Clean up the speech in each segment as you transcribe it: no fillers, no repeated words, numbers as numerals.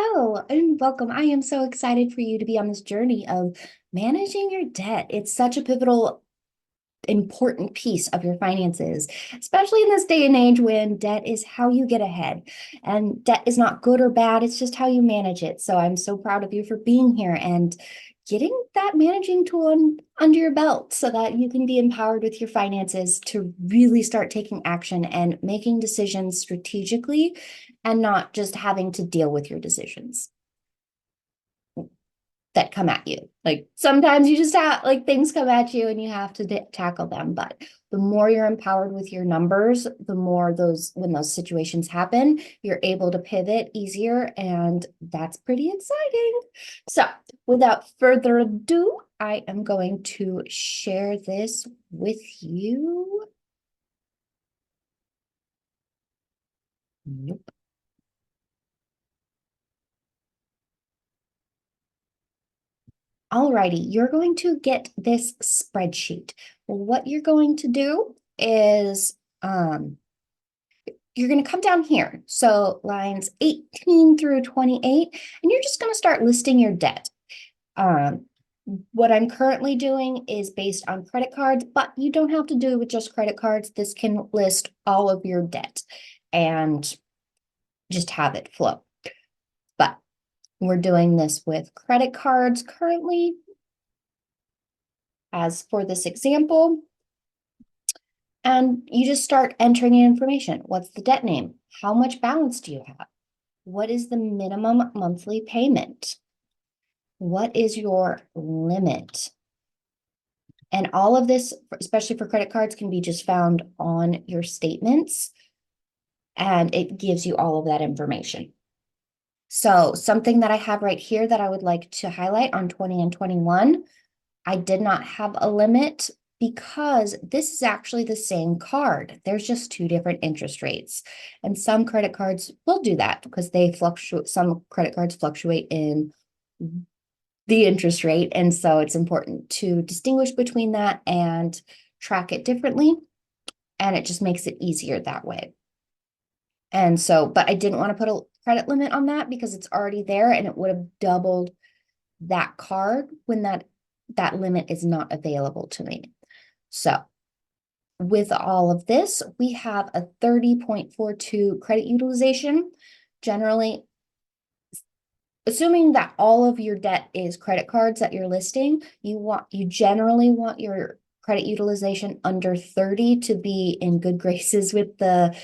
Hello and welcome. I am so excited for you to be on this journey of managing your debt. It's such a pivotal, important piece of your finances, especially in this day and age when debt is how you get ahead. And debt is not good or bad, it's just how you manage it. So I'm so proud of you for being here and getting that managing tool under your belt so that you can be empowered with your finances to really start taking action and making decisions strategically and not just having to deal with your decisions that come at you. Like sometimes you just have like things come at you and you have to tackle them. But the more you're empowered with your numbers, the more when those situations happen, you're able to pivot easier. And that's pretty exciting. So without further ado, I am going to share this with you. Nope. Alrighty, you're going to get this spreadsheet. What you're going to do is you're going to come down here. So lines 18 through 28, and you're just going to start listing your debt. What I'm currently doing is based on credit cards, but you don't have to do it with just credit cards. This can list all of your debt and just have it flow. But we're doing this with credit cards currently. As for this example, and you just start entering in information. What's the debt name? How much balance do you have? What is the minimum monthly payment? What is your limit? And all of this, especially for credit cards, can be just found on your statements. And it gives you all of that information. So something that I have right here that I would like to highlight on 20 and 21, I did not have a limit because this is actually the same card. There's just two different interest rates. And some credit cards will do that because they fluctuate. Some credit cards fluctuate in the interest rate. And so it's important to distinguish between that and track it differently. And it just makes it easier that way. And so, but I didn't want to put a credit limit on that because it's already there and it would have doubled that card when that limit is not available to me. So with all of this, we have a 30.42 credit utilization. Generally, assuming that all of your debt is credit cards that you're listing, you generally want your credit utilization under 30 to be in good graces with the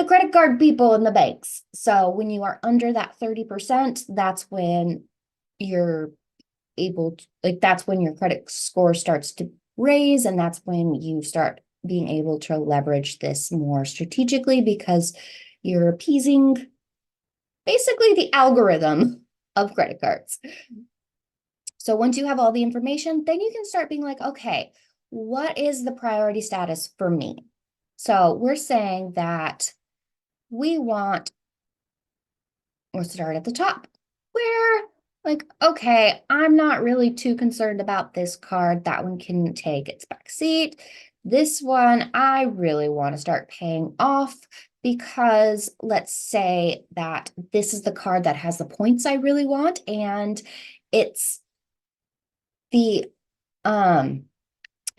credit card people and the banks. So when you are under that 30%, that's when you're able to, like, that's when your credit score starts to raise, and that's when you start being able to leverage this more strategically because you're appeasing basically the algorithm of credit cards. So once you have all the information, then you can start being like, okay, what is the priority status for me? So we're saying that we'll start at the top where, like, okay, I'm not really too concerned about this card. That one can take its back seat. This one, I really want to start paying off because let's say that this is the card that has the points I really want, and it's the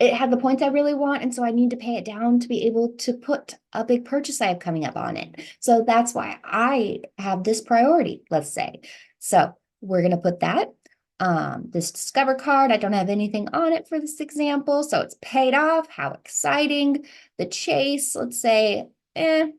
it had the points I really want, and so I need to pay it down to be able to put a big purchase I have coming up on it. So that's why I have this priority, let's say. So we're going to put that. This Discover card, I don't have anything on it for this example, so it's paid off. How exciting. The Chase, let's say, I'm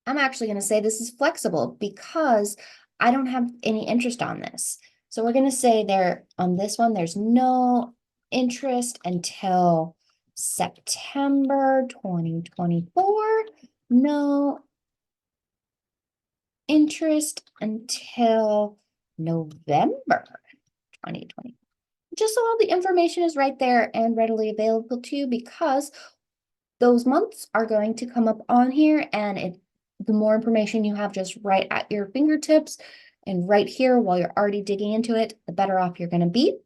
actually going to say this is flexible because I don't have any interest on this. So we're going to say there on this one, there's no interest until September 2024. No interest until November 2020. Just so all the information is right there and readily available to you, because those months are going to come up on here, and the more information you have just right at your fingertips and right here while you're already digging into it, the better off you're going to be.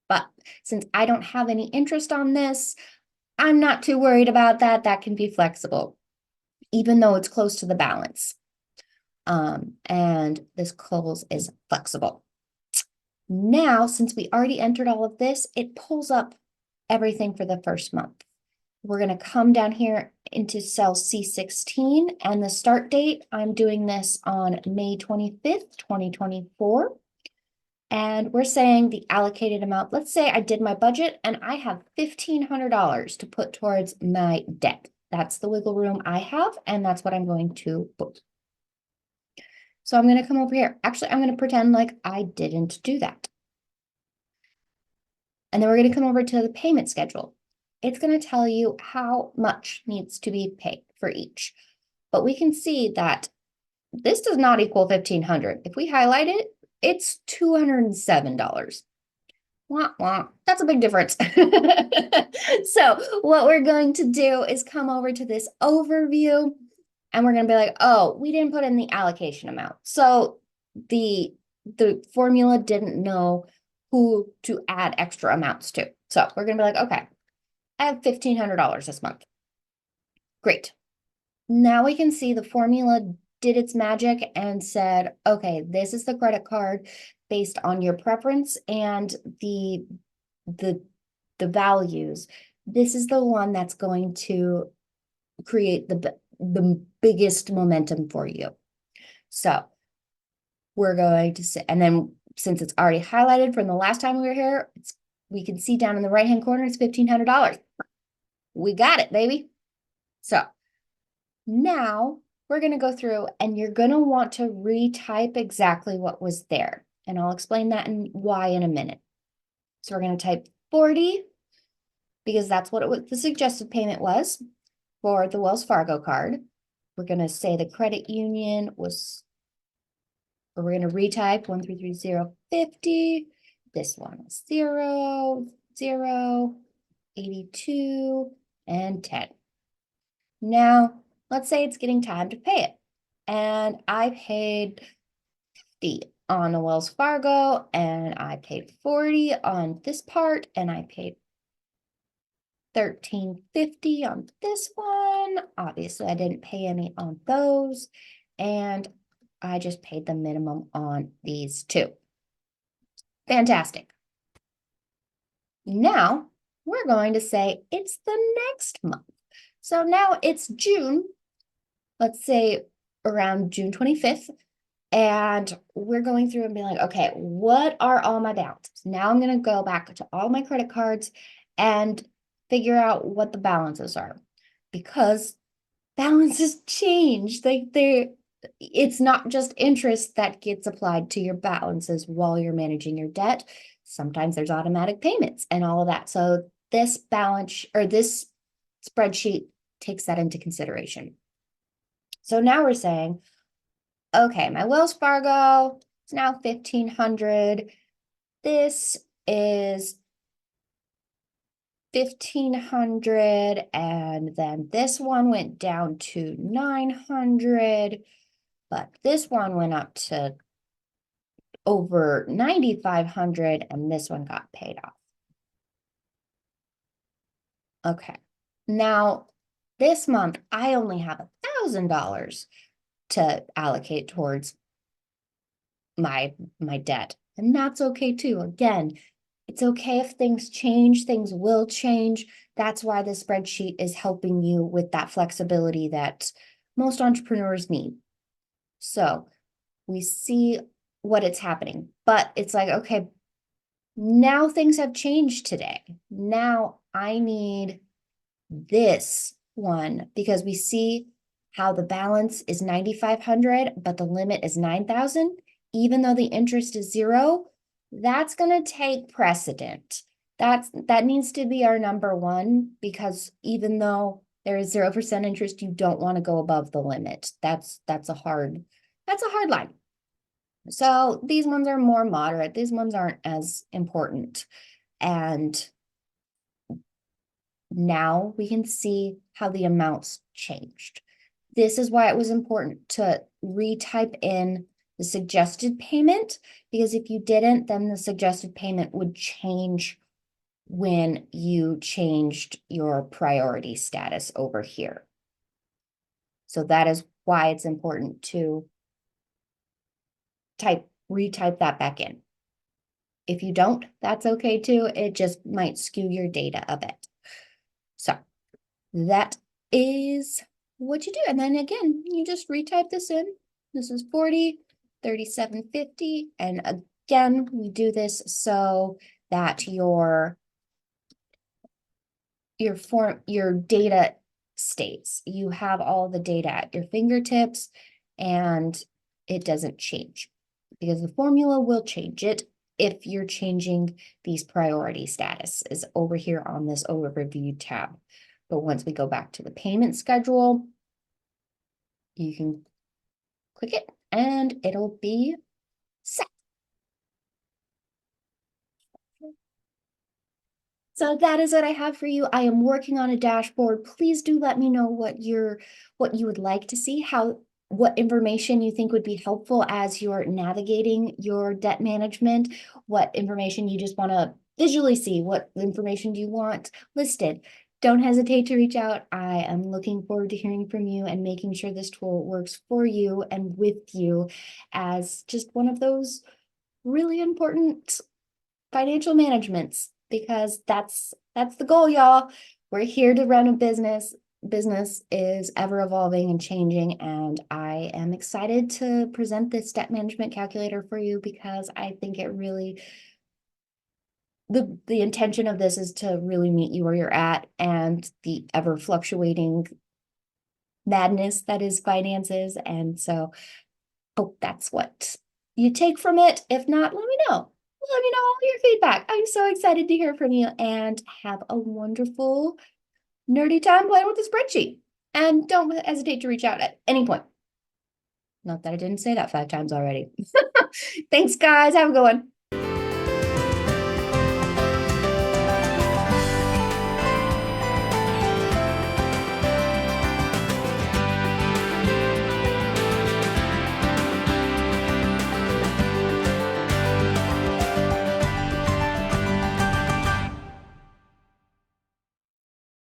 But since I don't have any interest on this, I'm not too worried about that. That can be flexible, even though it's close to the balance. And this close is flexible. Now, since we already entered all of this, it pulls up everything for the first month. We're going to come down here into cell C16 and the start date. I'm doing this on May 25th, 2024. And we're saying the allocated amount. Let's say I did my budget and I have $1,500 to put towards my debt. That's the wiggle room I have, and that's what I'm going to book. So I'm going to come over here. Actually, I'm going to pretend like I didn't do that. And then we're going to come over to the payment schedule. It's going to tell you how much needs to be paid for each. But we can see that this does not equal $1,500. If we highlight it, it's $207. Wah, wah. That's a big difference. So what we're going to do is come over to this overview and we're going to be like, oh, we didn't put in the allocation amount. So the formula didn't know who to add extra amounts to. So we're going to be like, okay, I have $1,500 this month. Great. Now we can see the formula did its magic and said, okay, this is the credit card based on your preference and the values. This is the one that's going to create the biggest momentum for you. So we're going to say, and then since it's already highlighted from the last time we were here, we can see down in the right-hand corner, it's $1,500. We got it, baby. So now we're going to go through and you're going to want to retype exactly what was there. And I'll explain that and why in a minute. So we're going to type 40 because that's what the suggested payment was for the Wells Fargo card. We're going to say the credit union was, or we're going to retype 133,050. This one was 0, 0, 82, and 10. Now, let's say it's getting time to pay it. And I paid 50 on the Wells Fargo, and I paid 40 on this part, and I paid $1,350 on this one. Obviously, I didn't pay any on those, and I just paid the minimum on these two. Fantastic. Now, we're going to say it's the next month. So now it's June, let's say around June 25th, and we're going through and being like, okay, what are all my balances? Now I'm going to go back to all my credit cards and figure out what the balances are, because balances change. It's not just interest that gets applied to your balances while you're managing your debt. Sometimes there's automatic payments and all of that. So this balance or this spreadsheet takes that into consideration. So now we're saying, okay, my Wells Fargo is now $1,500. This is $1,500, and then this one went down to $900, but this one went up to over $9,500, and this one got paid off. Okay, now this month I only have $1,000 to allocate towards my debt, and that's okay too. Again, it's okay if things change, things will change. That's why the spreadsheet is helping you with that flexibility that most entrepreneurs need. So we see what it's happening, but it's like, okay, now things have changed today. Now I need this one because we see how the balance is $9,500, but the limit is $9,000, even though the interest is 0. That's going to take precedent. That needs to be our number one, because even though there is 0% interest, you don't want to go above the limit. That's a hard line. So these ones are more moderate. These ones aren't as important. And now we can see how the amounts changed. This is why it was important to retype in the suggested payment, because if you didn't, then the suggested payment would change when you changed your priority status over here. So that is why it's important to retype that back in. If you don't, that's okay too. It just might skew your data a bit. So that is what you do. And then again, you just retype this in. This is 40, 37.50. And again, we do this so that your data states. You have all the data at your fingertips and it doesn't change because the formula will change it if you're changing these priority statuses over here on this overview tab. But once we go back to the payment schedule, you can click it and it'll be set. So that is what I have for you. I am working on a dashboard. Please do let me know what you would like to see, what information you think would be helpful as you're navigating your debt management, what information you just want to visually see, what information do you want listed. Don't hesitate to reach out. I am looking forward to hearing from you and making sure this tool works for you and with you as just one of those really important financial managements, because that's the goal, y'all. We're here to run a business. Business is ever evolving and changing, and I am excited to present this debt management calculator for you because I think it really, the intention of this is to really meet you where you're at and the ever fluctuating madness that is finances. And so hope that's what you take from it. If not, let me know. Let me know all your feedback. I'm so excited to hear from you, and have a wonderful nerdy time playing with the spreadsheet. And don't hesitate to reach out at any point. Not that I didn't say that 5 times already. Thanks, guys. Have a good one.